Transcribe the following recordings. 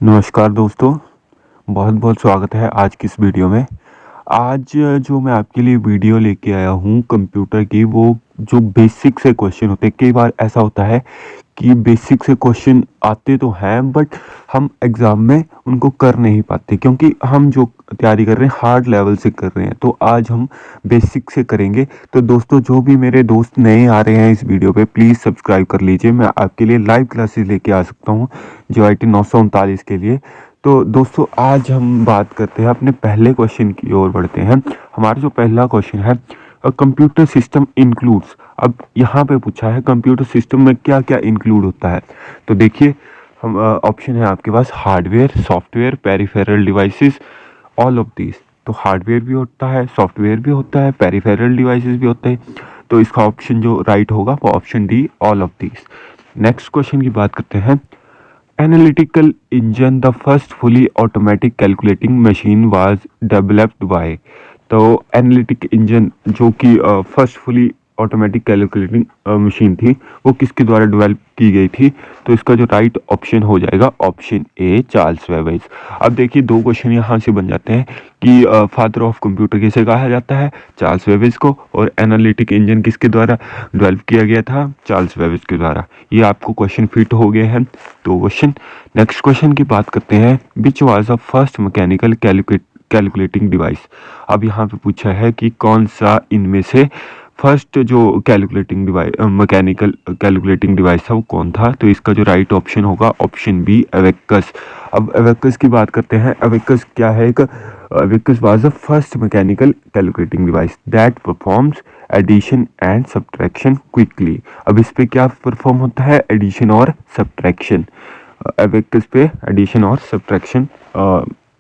नमस्कार दोस्तों, बहुत बहुत स्वागत है आज की इस वीडियो में। आज जो मैं आपके लिए वीडियो लेके आया हूँ कंप्यूटर की, वो जो बेसिक से क्वेश्चन होते हैं। कई बार ऐसा होता है कि बेसिक से क्वेश्चन आते तो हैं बट हम एग्ज़ाम में उनको कर नहीं पाते, क्योंकि हम जो तैयारी कर रहे हैं हार्ड लेवल से कर रहे हैं। तो आज हम बेसिक से करेंगे। तो दोस्तों, जो भी मेरे दोस्त नए आ रहे हैं इस वीडियो पे, प्लीज़ सब्सक्राइब कर लीजिए। मैं आपके लिए लाइव क्लासेस लेके आ सकता हूँ JIT 939 के लिए। तो दोस्तों, आज हम बात करते हैं, अपने पहले क्वेश्चन की ओर बढ़ते हैं। हमारा जो पहला क्वेश्चन है, कंप्यूटर सिस्टम इंक्लूड्स। अब यहाँ पे पूछा है कंप्यूटर सिस्टम में क्या क्या इंक्लूड होता है। तो देखिए, हम ऑप्शन है आपके पास hardware, software, peripheral devices, all of these. तो हार्डवेयर भी होता है, सॉफ्टवेयर भी होता है, पेरिफेरल डिवाइसेस भी होते हैं। तो इसका ऑप्शन जो राइट होगा वो option D, all of these. Next question की बात करते हैं। Analytical engine the first fully automatic calculating machine was developed by. तो एनालिटिक इंजन जो कि first fully automatic calculating machine थी, वो किसके द्वारा डेवलप की गई थी। तो इसका जो राइट ऑप्शन हो जाएगा ऑप्शन ए, चार्ल्स बेबेज। अब देखिए, दो क्वेश्चन यहाँ से बन जाते हैं कि फादर ऑफ कंप्यूटर किसे कहा जाता है, चार्ल्स बेबेज को, और एनालिटिक इंजन किसके द्वारा डेवलप किया गया था, चार्ल्स बेबेज के द्वारा। ये आपको क्वेश्चन फिट हो गए हैं, दो क्वेश्चन। नेक्स्ट क्वेश्चन की बात करते हैं। Which was the first mechanical calculating device. अब यहाँ पे पूछा है कि कौन सा इनमें से फर्स्ट जो calculating device, mechanical calculating device था, वो कौन था। तो इसका जो राइट ऑप्शन होगा ऑप्शन बी, एबेकस। अब एबेकस की बात करते हैं। एबेकस क्या है, एक abacus was the first mechanical calculating device that performs addition and subtraction quickly. अब इस पे क्या परफॉर्म होता है, एडिशन और सब्ट्रैक्शन। एबेकस पे एडिशन और सब्ट्रैक्शन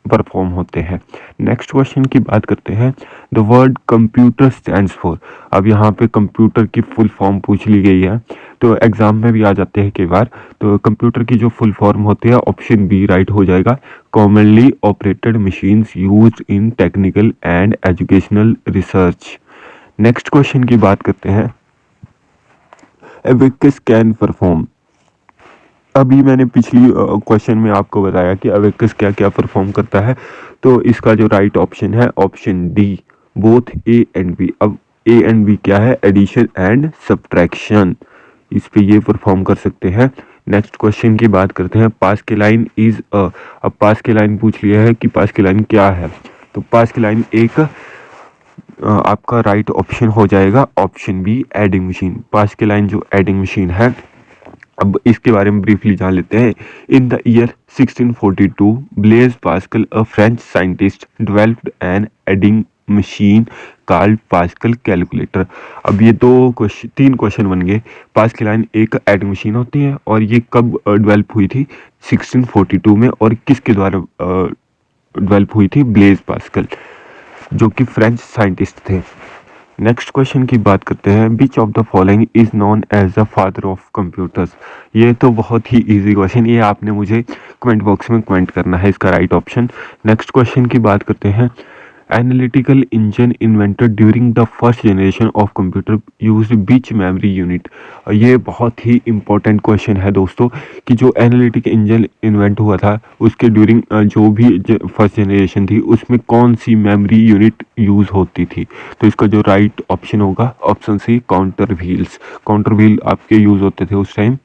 परफॉर्म होते हैं। नेक्स्ट क्वेश्चन की बात करते हैं। The word computer stands for. अब यहाँ पे कंप्यूटर की फुल फॉर्म पूछ ली गई है, तो एग्जाम में भी आ जाते हैं कई बार। तो कंप्यूटर की जो फुल फॉर्म होती है ऑप्शन बी राइट हो जाएगा, commonly operated machines used in technical and educational research. Next question की बात करते हैं। Abacus can perform. अभी मैंने पिछली क्वेश्चन में आपको बताया कि अबेकस क्या क्या परफॉर्म करता है। तो इसका जो राइट ऑप्शन है option D, both A and B. अब ए एंड बी क्या है, एडिशन एंड सब्ट्रैक्शन। इस पे ये परफॉर्म कर सकते हैं। नेक्स्ट क्वेश्चन की बात करते हैं। पास की लाइन इज अ। अब पास की लाइन पूछ लिया है कि पास की लाइन क्या है। तो पास की लाइन एक आपका राइट ऑप्शन हो जाएगा ऑप्शन बी, एडिंग मशीन। पास की लाइन जो एडिंग मशीन है, अब इसके बारे में ब्रीफली जान लेते हैं। In the year 1642 Blaise Pascal, a French scientist, developed N adding machine called pascal calculator. अब ये तीन क्वेश्चन बन गए। पास्कल लाइन एक एडिंग मशीन होती है, और ये कब डेवलप हुई थी, 1642 में, और किसके द्वारा डेवलप हुई थी, ब्लेज पास्कल, जो कि फ्रेंच साइंटिस्ट थे। नेक्स्ट क्वेश्चन की बात करते हैं। Which of the following is known as the father of computers. ये तो बहुत ही इजी क्वेश्चन, ये आपने मुझे कमेंट बॉक्स में कमेंट करना है इसका राइट ऑप्शन। नेक्स्ट क्वेश्चन की बात करते हैं। Analytical engine invented during the first generation of computer used which memory unit. ये बहुत ही इंपॉर्टेंट क्वेश्चन है दोस्तों, कि जो एनालिटिक इंजन इन्वेंट हुआ था उसके ड्यूरिंग जो भी फर्स्ट जनरेशन थी, उसमें कौन सी मेमोरी यूनिट यूज होती थी। तो इसका जो राइट ऑप्शन होगा option C, counter wheels. Counter wheel आपके यूज होते थे उस टाइम।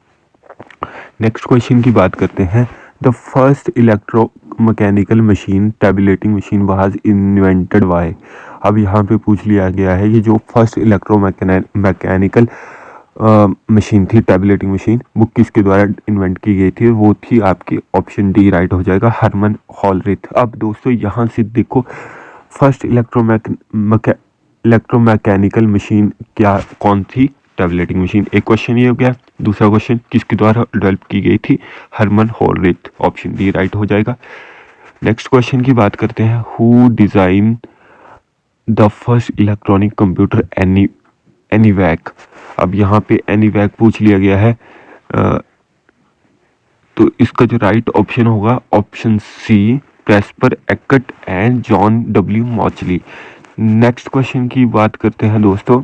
नेक्स्ट क्वेश्चन की बात करते हैं। The first electro mechanical machine tabulating machine was invented by. अब यहाँ पे पूछ लिया गया है कि जो फर्स्ट इलेक्ट्रो मैकेनिकल मशीन थी, टैबुलेटिंग मशीन, वो किसके द्वारा इन्वेंट की गई थी। वो थी आपकी ऑप्शन डी राइट हो जाएगा, हरमन हॉलरिथ। अब दोस्तों यहाँ से देखो, फर्स्ट इलेक्ट्रोमैकेनिकल मशीन क्या कौन थी, टैबुलेटिंग मशीन। एक क्वेश्चन ये हो गया। दूसरा क्वेश्चन किसके द्वारा डेवलप की गई थी, Herman Hollerith. Option D right हो जाएगा। नेक्स्ट क्वेश्चन की बात करते हैं। Who design the first electronic computer ENIAC. अब यहाँ पे एनीवैक पूछ लिया गया है, तो इसका जो राइट ऑप्शन होगा option C, Presper Eckert and John W Mauchly. Next question की बात करते हैं दोस्तों।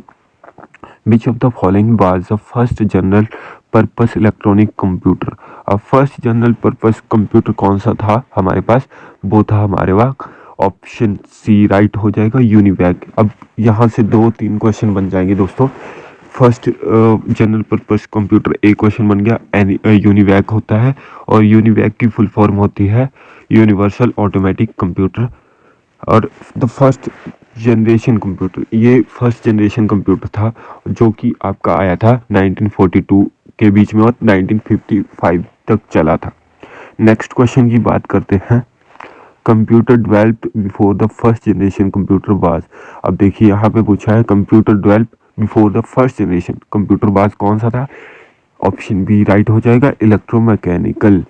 Which of the following was the first general purpose electronic computer. अब फर्स्ट जनरल पर्पस कंप्यूटर कौन सा था हमारे पास, वो था हमारे पास ऑप्शन सी राइट हो जाएगा, यूनिवैक। अब यहाँ से 2-3 क्वेश्चन बन जाएंगे दोस्तों। फर्स्ट जनरल पर्पस कंप्यूटर एक क्वेश्चन बन गया, यूनिवैक होता है, और यूनिवैक की फुल फॉर्म होती है यूनिवर्सल ऑटोमेटिक कंप्यूटर। और द फर्स्ट जनरेशन कंप्यूटर, ये फर्स्ट जनरेशन कंप्यूटर था जो कि आपका आया था 1942 के बीच में और 1955 तक चला था। नेक्स्ट क्वेश्चन की बात करते हैं, computer developed before the first generation computer was. अब देखिए यहाँ पे पूछा है computer developed before the first generation computer was कौन सा था, ऑप्शन बी राइट हो जाएगा, इलेक्ट्रोमैकेनिकल।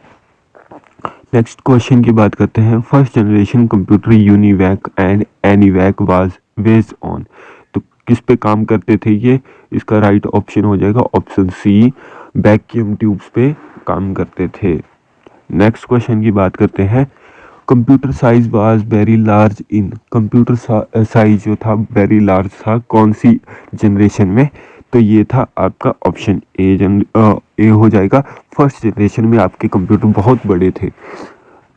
नेक्स्ट क्वेश्चन की बात करते हैं, first generation computer UNIVAC and ENIAC was based on. तो किस पे काम करते थे ये, इसका राइट ऑप्शन हो जाएगा ऑप्शन सी, वैक्यूम ट्यूब्स पे काम करते थे। नेक्स्ट क्वेश्चन की बात करते हैं, computer size was very large in, computer size जो था वेरी लार्ज था कौन सी जनरेशन में, तो ये था आपका ऑप्शन ए हो जाएगा, फर्स्ट जनरेशन में आपके कंप्यूटर बहुत बड़े थे।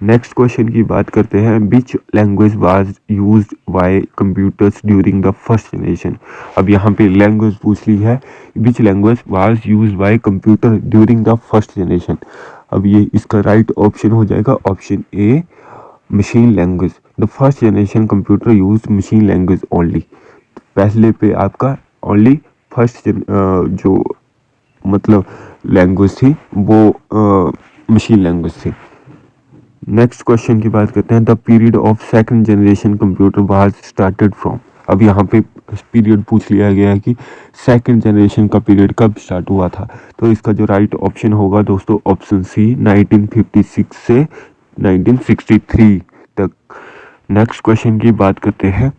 नेक्स्ट क्वेश्चन की बात करते हैं, which language was used by computers during the first generation. अब यहाँ पे लैंग्वेज पूछ ली है, which language was used by computer during the first generation. अब ये इसका राइट ऑप्शन हो जाएगा option A, machine language. The first generation computer use machine language only. पहले पे आपका ओनली फर्स्ट जो मतलब लैंग्वेज थी वो मशीन लैंग्वेज थी। नेक्स्ट क्वेश्चन की बात करते हैं, the period of second generation computer was started from. अब यहाँ पे पीरियड पूछ लिया गया है कि सेकंड जनरेशन का पीरियड कब स्टार्ट हुआ था, तो इसका जो राइट ऑप्शन होगा दोस्तों ऑप्शन सी, 1956 से 1963 तक। नेक्स्ट क्वेश्चन की बात करते हैं,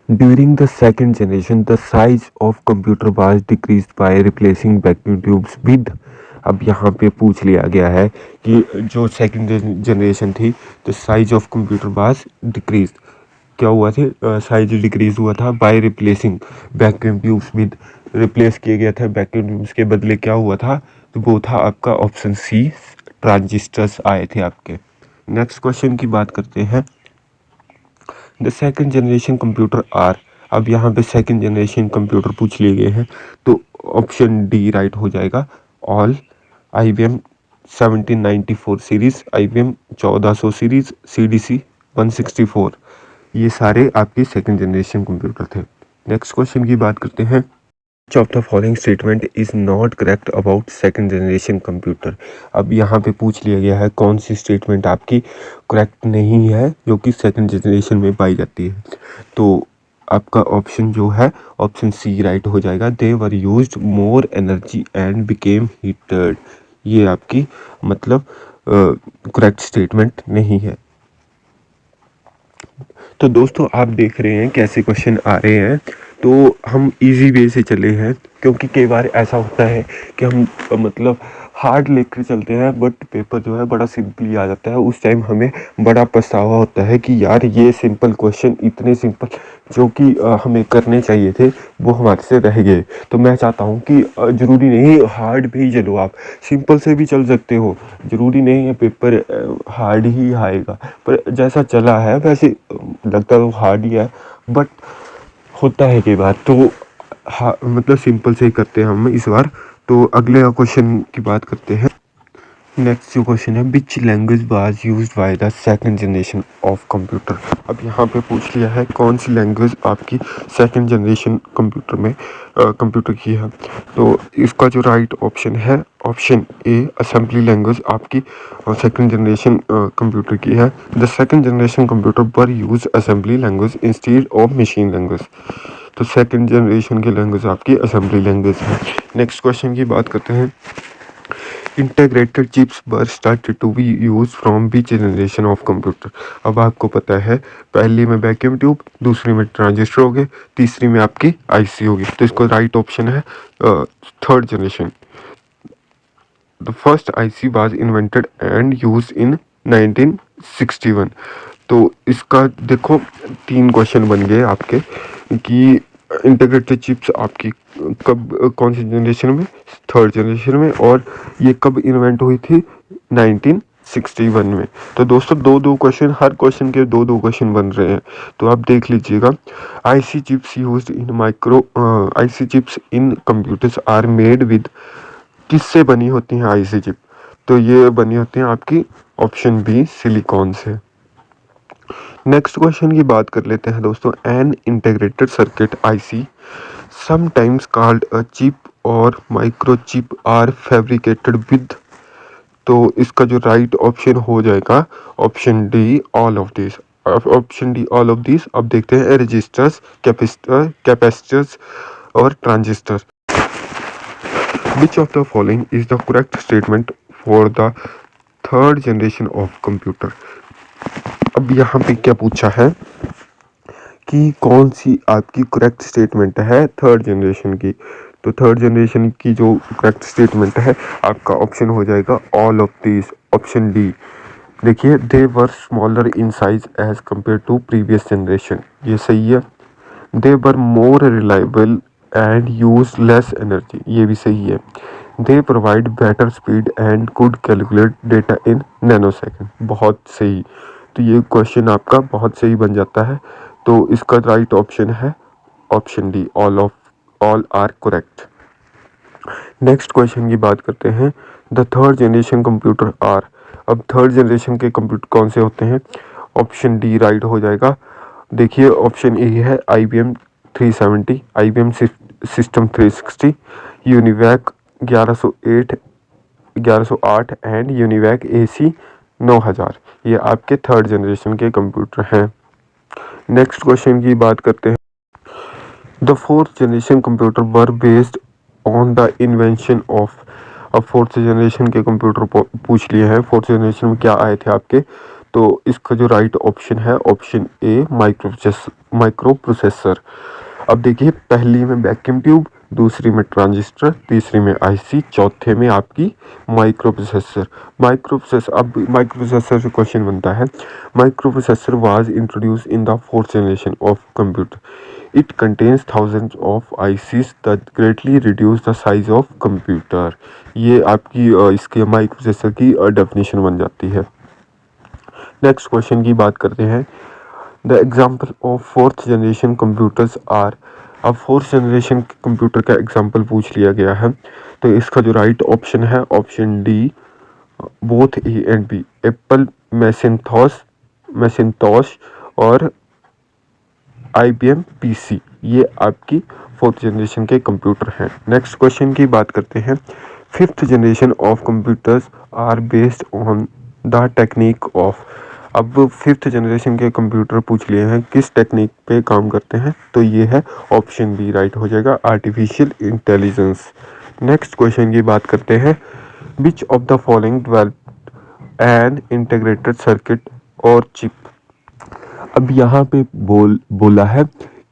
during the second generation the size of computer was decreased by replacing vacuum tubes with. अब यहाँ पे पूछ लिया गया है कि जो सेकंड जनरेशन थी तो size of computer was decrease, क्या हुआ थे, साइज डिक्रीज हुआ था by replacing vacuum tubes with, replace किया गया था वैक्यूम ट्यूब्स के बदले क्या हुआ था, तो वो था आपका ऑप्शन सी, ट्रांजिस्टर्स आए थे आपके। नेक्स्ट क्वेश्चन की बात करते हैं, the second generation computer are. अब यहाँ पे सेकंड जनरेशन कंप्यूटर पूछ लिए गए हैं तो ऑप्शन डी राइट हो जाएगा, all IBM 1794 series, IBM 1400 series, CDC 164, ये सारे आपके सेकंड जनरेशन कंप्यूटर थे। नेक्स्ट क्वेश्चन की बात करते हैं, which of the following statement is not correct about second generation computer। अब यहाँ पे पूछ लिया गया है कौन सी स्टेटमेंट आपकी करेक्ट नहीं है जो कि सेकंड जनरेशन में पाई जाती है, तो आपका ऑप्शन जो है ऑप्शन सी राइट हो जाएगा, they were used more energy and became heated. ये आपकी मतलब करेक्ट स्टेटमेंट नहीं है। तो दोस्तों आप देख रहे हैं कैसे क्वेश्चन आ रहे हैं, तो हम इजी वे से चले हैं क्योंकि कई बार ऐसा होता है कि हम मतलब हार्ड लेकर चलते हैं बट पेपर जो है बड़ा सिंपली आ जाता है, उस टाइम हमें बड़ा पछतावा होता है कि यार ये सिंपल क्वेश्चन इतने सिंपल जो कि हमें करने चाहिए थे वो हमारे से रह गए। तो मैं चाहता हूँ कि ज़रूरी नहीं हार्ड पे ही चलो, आप सिंपल से भी चल सकते हो, ज़रूरी नहीं है पेपर हार्ड ही आएगा, पर जैसा चला है वैसे लगता तो हार्ड ही है बट होता है कई बार, तो मतलब सिंपल से ही करते हैं हम इस बार। तो अगले क्वेश्चन की बात करते हैं, नेक्स्ट जो क्वेश्चन है, which language was used by the second generation of computer. अब यहाँ पे पूछ लिया है कौन सी लैंग्वेज आपकी सेकंड जनरेशन कंप्यूटर में कंप्यूटर की है, तो इसका जो राइट ऑप्शन है ऑप्शन ए, असेंबली लैंग्वेज आपकी सेकंड जनरेशन कंप्यूटर की है। द सेकंड जनरेशन कंप्यूटर पर use assembly language instead of machine language, तो सेकंड जनरेशन की लैंग्वेज आपकी असेंबली लैंग्वेज है। नेक्स्ट क्वेश्चन की बात करते हैं, integrated chips were started to be use from which generation of computer. अब आपको पता है पहली में वैक्यूम ट्यूब, दूसरी में ट्रांजिस्टर हो गए, तीसरी में आपकी IC होगी, तो इसको राइट ऑप्शन है third generation. The first IC was invented and use in 1961। तो इसका देखो 3 क्वेश्चन बन गए आपके कि इंटीग्रेटेड चिप्स आपकी कब कौन सी जनरेशन में, थर्ड जनरेशन में, और ये कब इन्वेंट हुई थी, 1961 में। तो दोस्तों दो दो क्वेश्चन, हर क्वेश्चन के दो दो क्वेश्चन बन रहे हैं, तो आप देख लीजिएगा। IC chips used in IC chips in computers are made with, किससे बनी होती हैं आईसी चिप, तो ये बनी होती हैं आपकी ऑप्शन बी सिलिकॉन से। नेक्स्ट क्वेश्चन की बात कर लेते हैं दोस्तों। An integrated circuit IC sometimes called a chip और माइक्रोचिप आर फैब्रिकेटेड विद, तो इसका जो राइट ऑप्शन हो जाएगा option D all of this. Option D all of this. अब देखते हैं रजिस्टर्स, कैपेसिटर्स और transistor. Which of the following is the correct statement for the third generation of computer. अब यहाँ पे क्या पूछा है कि कौन सी आपकी करेक्ट स्टेटमेंट है थर्ड जनरेशन की। तो थर्ड जनरेशन की जो करेक्ट स्टेटमेंट है आपका ऑप्शन हो जाएगा all of this, option D. देखिए, they were smaller in size as compare to previous generation, ये सही है। They were more reliable and use less energy, ये भी सही है। They provide better speed and could calculate data in nano second, बहुत सही। तो ये क्वेश्चन आपका बहुत सही बन जाता है। तो इसका राइट ऑप्शन है option D, all are correct. Next question की बात करते हैं। The third generation computer are, अब थर्ड जनरेशन के कंप्यूटर कौन से होते हैं, ऑप्शन डी राइट हो जाएगा। देखिए ऑप्शन ए है IBM 370, IBM system 360, UNIVAC 1108 and UNIVAC AC 9000, ये आपके थर्ड जनरेशन के कंप्यूटर हैं। नेक्स्ट क्वेश्चन की बात करते हैं। The fourth generation computer were based on the invention of, अब फोर्थ जनरेशन के कंप्यूटर पूछ लिए हैं, फोर्थ जनरेशन में क्या आए थे आपके, तो इसका जो राइट ऑप्शन है ऑप्शन ए माइक्रो प्रोसेसर। अब देखिए, पहली में वैक्यूम ट्यूब, दूसरी में ट्रांजिस्टर, तीसरी में आईसी, चौथे में आपकी माइक्रो प्रोसेसर। अब माइक्रो प्रोसेसर से क्वेश्चन बनता है। Micro processor was introduce in the fourth generation of computer, it contains thousands of ICs that greatly reduce the size of computer, ये आपकी इसके माइक्रो प्रोसेसर की डेफिनेशन बन जाती है। नेक्स्ट क्वेश्चन की बात करते हैं। The example of fourth generation computers are, अब फोर्थ जनरेशन कंप्यूटर का एग्जाम्पल पूछ लिया गया है, तो इसका जो राइट ऑप्शन है option D both A and B, Apple Macintosh और IBM PC, ये आपकी फोर्थ जनरेशन के कंप्यूटर हैं। नेक्स्ट क्वेश्चन की बात करते हैं। Fifth generation of computers are based on the technique of, अब फिफ्थ जनरेशन के कंप्यूटर पूछ लिए हैं किस टेक्निक पे काम करते हैं, तो ये है ऑप्शन बी राइट हो जाएगा, आर्टिफिशियल इंटेलिजेंस। नेक्स्ट क्वेश्चन की बात करते हैं। Which of the following developed an integrated circuit और चिप, अब यहाँ पे बोला है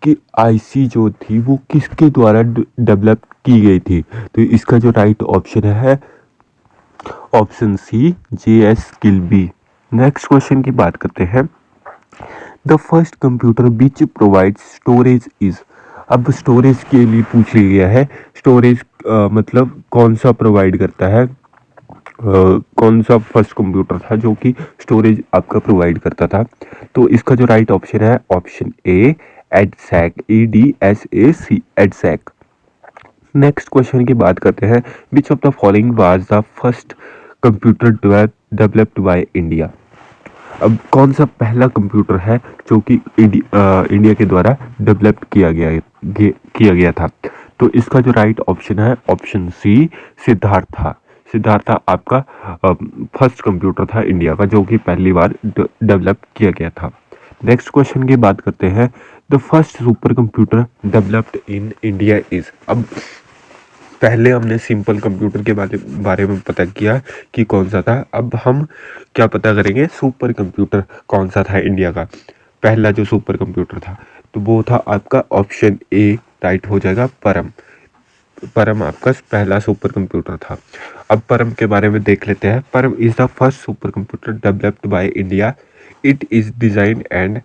कि आईसी जो थी वो किसके द्वारा डेवलप की गई थी, तो इसका जो राइट ऑप्शन है ऑप्शन सी JS किल्बी। नेक्स्ट क्वेश्चन की बात करते हैं। The first computer which provide storage is, अब स्टोरेज के लिए पूछ लिया गया है। स्टोरेज मतलब कौन सा प्रोवाइड करता है, कौन सा फर्स्ट कंप्यूटर था जो कि स्टोरेज आपका प्रोवाइड करता था, तो इसका जो राइट ऑप्शन है option A EDSAC, EDSAC EDSAC. Next question की बात करते हैं। Which of the following was the first computer developed by India, अब कौन सा पहला कंप्यूटर है जो कि इंडिया के द्वारा डेवलप किया गया था, तो इसका जो राइट ऑप्शन है ऑप्शन सी सिद्धार्था आपका फर्स्ट कंप्यूटर था इंडिया का जो कि पहली बार डेवलप किया गया था। नेक्स्ट क्वेश्चन की बात करते हैं। The first super computer developed in India is, अब पहले हमने सिंपल कंप्यूटर के बारे में पता किया कि कौन सा था, अब हम क्या पता करेंगे सुपर कंप्यूटर कौन सा था इंडिया का। पहला जो सुपर कंप्यूटर था तो वो था आपका ऑप्शन ए राइट हो जाएगा, परम आपका पहला सुपर कंप्यूटर था। अब परम के बारे में देख लेते हैं। परम is the first super computer developed by India, it is design and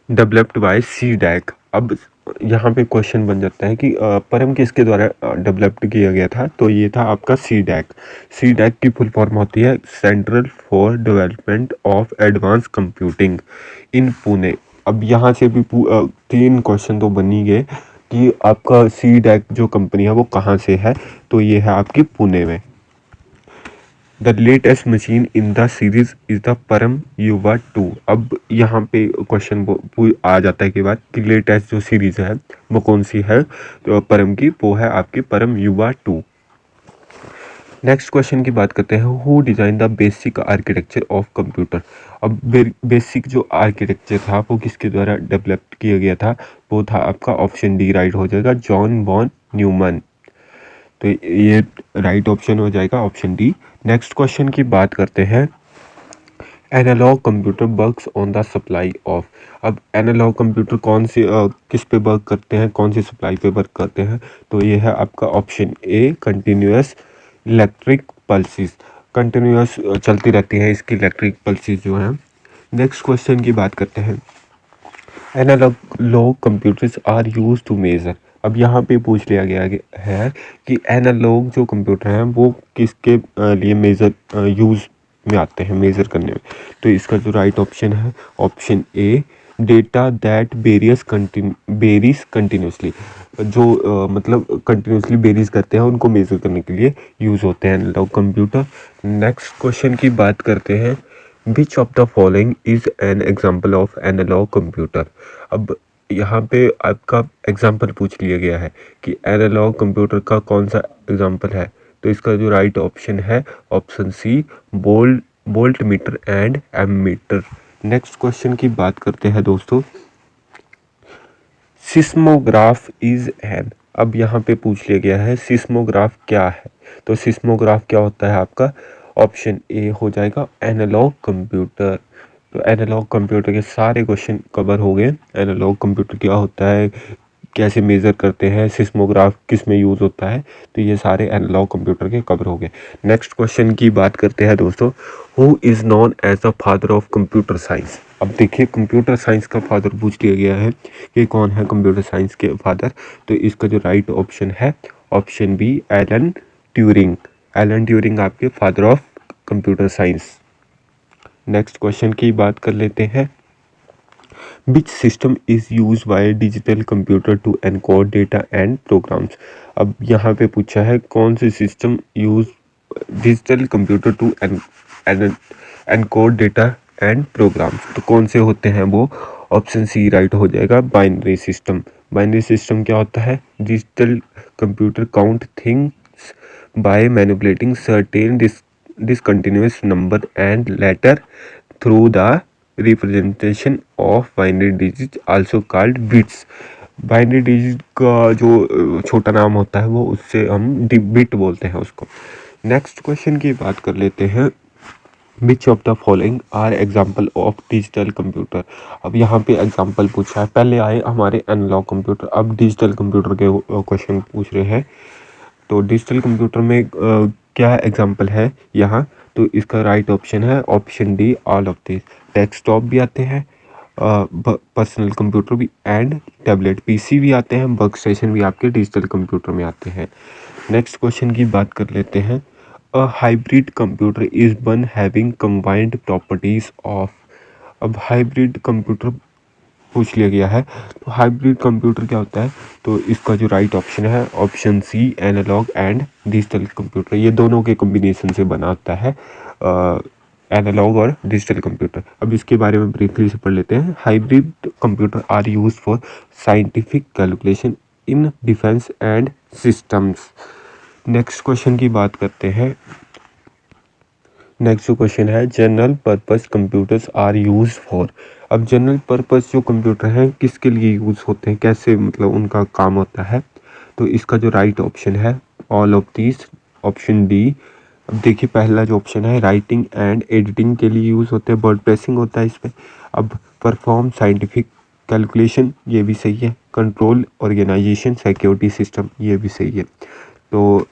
developed by CDAC। अब यहाँ पे क्वेश्चन बन जाता है कि परम किसके द्वारा डेवलप्ड किया गया था, तो ये था आपका सीडैक। सीडैक की फुल फॉर्म होती है central for development of advance computing in Pune. अब यहाँ से भी 3 क्वेश्चन तो बन ही गए कि आपका सीडैक जो कंपनी है वो कहाँ से है, तो ये है आपकी पुणे में। The latest machine in the series is the परम युवा 2। अब यहाँ पे क्वेश्चन आ जाता है कि बात कि लेटेस्ट जो सीरीज है वो कौन सी है, तो परम की वो है आपकी परम युवा 2। नेक्स्ट क्वेश्चन की बात करते हैं, who design the basic architecture of computer. अब बेसिक जो आर्किटेक्चर था वो किसके द्वारा डेवलप किया गया था, वो था आपका ऑप्शन डी राइट हो जाएगा, जॉन वॉन न्यूमन। तो ये राइट ऑप्शन हो जाएगा ऑप्शन डी। नेक्स्ट क्वेश्चन की बात करते हैं, analog computer works on the supply of. अब एनालॉग कंप्यूटर कौन से किस पे वर्क करते हैं, कौन सी सप्लाई पे वर्क करते हैं, तो ये है आपका option a continuous electric pulses. Continuous चलती रहती है इसकी इलेक्ट्रिक पल्सेस जो हैं। नेक्स्ट क्वेश्चन की बात करते हैं, analog computers are use to measure. अब यहाँ पे पूछ लिया गया है कि एनालॉग जो कंप्यूटर हैं वो किसके लिए मेजर यूज में आते हैं, मेजर करने में। तो इसका जो राइट ऑप्शन है option A, data that berries continuously. जो मतलब कंटिन्यूसली बेरीज करते हैं उनको मेजर करने के लिए यूज होते हैं एनालॉग कंप्यूटर। नेक्स्ट क्वेश्चन की बात करते हैं, which of the following is an example of analog computer. अब यहाँ पे आपका एग्जाम्पल पूछ लिया गया है कि एनालॉग कंप्यूटर का कौन सा एग्जाम्पल है, तो इसका जो राइट ऑप्शन है option C, voltmeter and ammeter. Next question की बात करते हैं दोस्तों, सिस्मोग्राफ इज एन। अब यहाँ पे पूछ लिया गया है सिस्मोग्राफ क्या है, तो सिस्मोग्राफ क्या होता है आपका, ऑप्शन ए हो जाएगा एनालॉग कंप्यूटर। तो एनालॉग कंप्यूटर के सारे क्वेश्चन कवर हो गए। एनालॉग कंप्यूटर क्या होता है, कैसे मेज़र करते हैं, सिस्मोग्राफ किस में यूज़ होता है, तो ये सारे एनालॉग कंप्यूटर के कवर हो गए। नेक्स्ट क्वेश्चन की बात करते हैं दोस्तों, who is known as the father of computer science. अब देखिए कंप्यूटर साइंस का फादर पूछ लिया गया है कि कौन है कंप्यूटर साइंस के फादर, तो इसका जो राइट ऑप्शन है option B, Alan Turing. Alan Turing आपके father of computer science. Next question की बात कर लेते हैं, which system is use by digital computer to encode data and programs. अब यहाँ पे पूछा है कौन सी system use digital computer to encode data and programs, तो कौन से होते हैं वो, ऑप्शन सी राइट हो जाएगा, बाइनरी सिस्टम। बाइनरी सिस्टम क्या होता है, digital computer count things by manipulating certain discontinuous number and letter through the representation of binary digits also called bits। Binary digit का जो छोटा नाम होता है वो उससे हम बिट बोलते हैं उसको। नेक्स्ट क्वेश्चन की बात कर लेते हैं, which of the following are example of digital computer. अब यहाँ पे एग्जाम्पल पूछा है, पहले आए हमारे एनालॉग कंप्यूटर, अब डिजिटल कंप्यूटर के क्वेश्चन पूछ रहे हैं। तो डिजिटल कंप्यूटर में क्या एग्जांपल है यहाँ, तो इसका राइट ऑप्शन है option D, all of this. Desktop भी आते हैं, पर्सनल कंप्यूटर भी एंड टैबलेट पीसी भी आते हैं, वर्क स्टेशन भी आपके डिजिटल कंप्यूटर में आते हैं। नेक्स्ट क्वेश्चन की बात कर लेते हैं, a hybrid computer is one having combined properties of. अब हाइब्रिड कंप्यूटर पूछ लिया गया है, तो हाइब्रिड कंप्यूटर क्या होता है, तो इसका जो राइट ऑप्शन है option C, analog and digital computer. ये दोनों के कॉम्बिनेशन से बना होता है एनालॉग और डिजिटल कंप्यूटर। अब इसके बारे में ब्रीफली से पढ़ लेते हैं, hybrid computer are use for scientific calculation in defence and systems. Next question की बात करते हैं, नेक्स्ट जो क्वेश्चन है, general purpose computers are use for. अब जनरल पर्पस जो कंप्यूटर हैं किसके लिए यूज़ होते हैं, कैसे मतलब उनका काम होता है, तो इसका जो राइट ऑप्शन है all of this, option D. अब देखिए पहला जो ऑप्शन है राइटिंग एंड एडिटिंग के लिए यूज़ होते हैं, वर्ड प्रेसिंग होता है इसमें। अब परफॉर्म साइंटिफिक कैलकुलेशन, ये भी सही है। कंट्रोल ऑर्गेनाइजेशन सिक्योरिटी सिस्टम, ये भी सही है। तो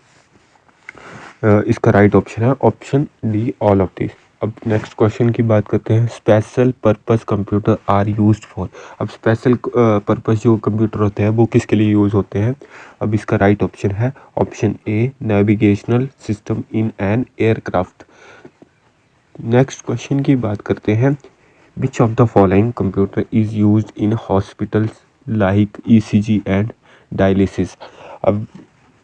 इसका राइट ऑप्शन है option D, all of this. अब नेक्स्ट क्वेश्चन की बात करते हैं, special purpose computer are used for. अब स्पेशल पर्पस जो कंप्यूटर होते हैं वो किसके लिए यूज़ होते हैं। अब इसका राइट ऑप्शन है option A, navigational system in an aircraft. Next question की बात करते हैं, which of the following computer is used in hospitals like ECG and dialysis. अब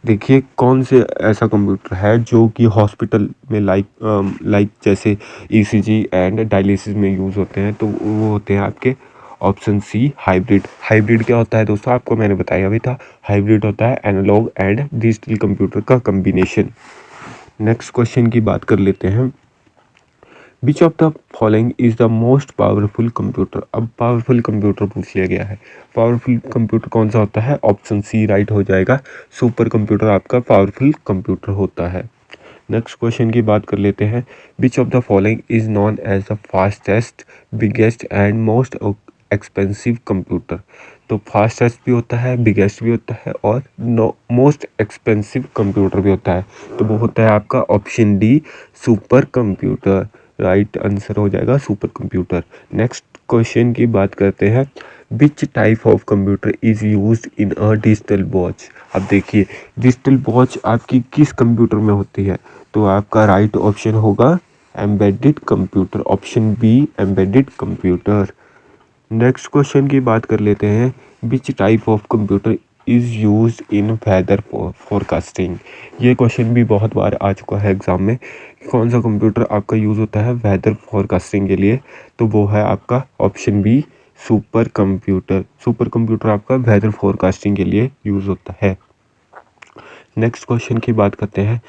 देखिए कौन से ऐसा कंप्यूटर है जो कि हॉस्पिटल में लाइक जैसे ईसीजी एंड डायलिसिस में यूज़ होते हैं, तो वो होते हैं आपके ऑप्शन सी हाइब्रिड। हाइब्रिड क्या होता है दोस्तों, आपको मैंने बताया भी था, हाइब्रिड होता है एनालॉग एंड डिजिटल कंप्यूटर का कम्बिनेशन। नेक्स्ट क्वेश्चन की बात कर लेते हैं, which of the following is the most powerful computer. अब पावरफुल कंप्यूटर पूछ लिया गया है, पावरफुल कंप्यूटर कौन सा होता है, ऑप्शन सी राइट हो जाएगा, सुपर कंप्यूटर आपका पावरफुल कंप्यूटर होता है। नेक्स्ट क्वेश्चन की बात कर लेते हैं, which of the following is known as the fastest biggest and most expensive computer. तो फास्टेस्ट भी होता है, बिगेस्ट भी होता है और मोस्ट एक्सपेंसिव कंप्यूटर भी होता है, तो वो होता है आपका option D super computer. Right answer हो जाएगा सुपर कंप्यूटर। नेक्स्ट क्वेश्चन की बात करते हैं, which type of computer is used in a digital watch. अब देखिए डिजिटल वॉच आपकी किस कंप्यूटर में होती है, तो आपका राइट ऑप्शन होगा embedded computer, option B embedded computer. Next question की बात कर लेते हैं, which type of computer is used in weather forecasting. ये क्वेश्चन भी बहुत बार आ चुका है एग्ज़ाम में, कौन सा कंप्यूटर आपका यूज़ होता है वेदर फोरकास्टिंग के लिए, तो वो है आपका option be super computer. Super computer आपका वेदर फोरकास्टिंग के लिए यूज़ होता है। नेक्स्ट क्वेश्चन की बात करते हैं,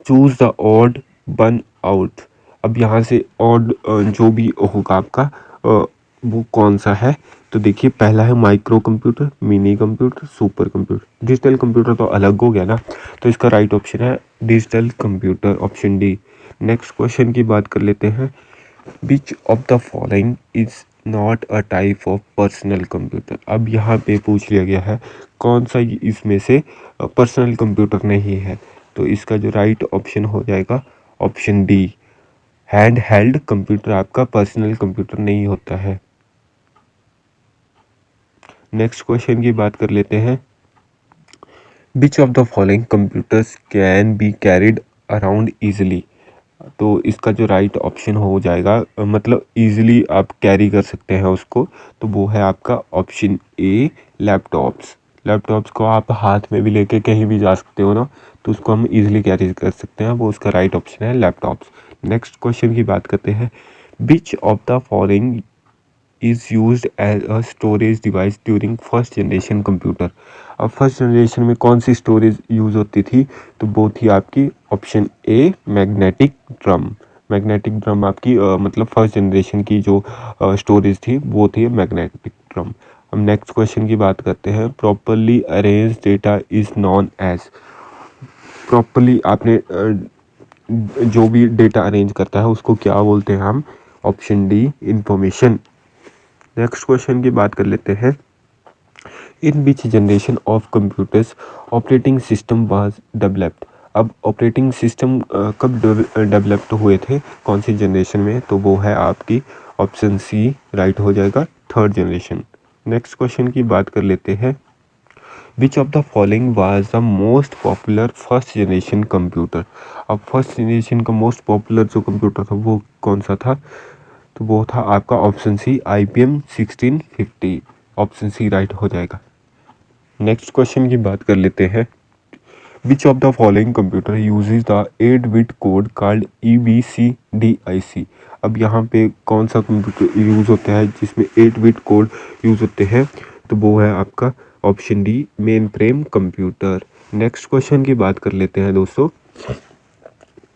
choose the odd one out. अब यहाँ से ऑड जो भी होगा आपका वो कौन सा है, तो देखिए पहला है micro computer, mini computer, super computer. Digital computer तो अलग हो गया ना, तो इसका राइट ऑप्शन है digital computer, option D. Next question की बात कर लेते हैं, which of the following is not a type of personal computer. अब यहाँ पे पूछ लिया गया है कौन सा इसमें से पर्सनल कंप्यूटर नहीं है, तो इसका जो राइट ऑप्शन हो जाएगा option D, hand held computer आपका पर्सनल कंप्यूटर नहीं होता है। नेक्स्ट क्वेश्चन की बात कर लेते हैं, which of the following computers can be carried around easily. तो इसका जो राइट ऑप्शन हो जाएगा मतलब ईजिली आप कैरी कर सकते हैं उसको, तो वो है आपका ऑप्शन ए लैपटॉप्स। लैपटॉप्स को आप हाथ में भी लेके कहीं भी जा सकते हो ना, तो उसको हम ईजिली कैरी कर सकते हैं, वो उसका राइट ऑप्शन है लैपटॉप्स। नेक्स्ट क्वेश्चन की बात करते हैं, which of the following is used as a storage device during first generation computer. अब फर्स्ट जनरेशन में कौन सी स्टोरेज यूज़ होती थी, तो वो थी आपकी option a magnetic drum. Magnetic drum आपकी मतलब फर्स्ट जनरेशन की जो स्टोरेज थी वो थी मैग्नेटिक ड्रम। हम नेक्स्ट क्वेश्चन की बात करते हैं, properly arrange data is known as. Properly आपने जो भी डेटा अरेंज करता है उसको क्या बोलते हैं हम, option D information. Next question की बात कर लेते हैं, in which generation of computers operating system was developed. अब ऑपरेटिंग सिस्टम कब डेवलप्ड हुए थे, कौन सी जनरेशन में, तो वो है आपकी ऑप्शन सी राइट हो जाएगा थर्ड जनरेशन। नेक्स्ट क्वेश्चन की बात कर लेते हैं, which of the following was the most popular first generation computer. अब फर्स्ट जनरेशन का मोस्ट पॉपुलर जो कंप्यूटर था वो कौन सा था, तो वो था आपका option C IBM 1650, option C right हो जाएगा। नेक्स्ट क्वेश्चन की बात कर लेते हैं, which of the following computer uses the eight bit code called EBCDIC। अब यहाँ पे कौन सा कंप्यूटर यूज़ होता है जिसमें 8-बिट कोड यूज़ होते हैं, तो वो है आपका option D mainframe computer. Next question की बात कर लेते हैं दोस्तों,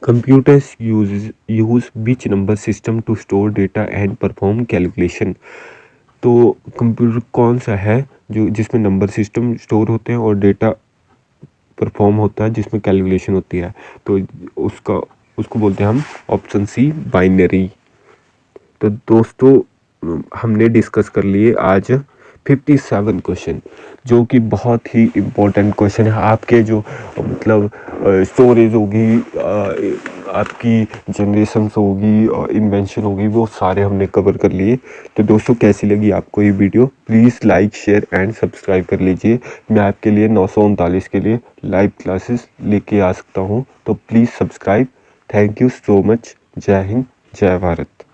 computers use which number system to store data and perform calculation. तो कंप्यूटर कौन सा है जो जिसमें नंबर सिस्टम स्टोर होते हैं और डेटा परफॉर्म होता है, जिसमें कैलकुलेशन होती है, तो उसको बोलते हैं हम ऑप्शन सी बाइनरी। तो दोस्तों हमने डिस्कस कर लिए आज 57 क्वेश्चन, जो कि बहुत ही इम्पोर्टेंट क्वेश्चन है आपके जो मतलब स्टोरेज होगी आपकी जनरेशंस होगी और इन्वेंशन होगी, वो सारे हमने कवर कर लिए। तो दोस्तों कैसी लगी आपको ये video? Please like share and subscribe कर लीजिए। मैं आपके लिए 939 के लिए लाइव क्लासेस लेके आ सकता हूँ, तो please subscribe. Thank you so much. जय हिंद, जय भारत।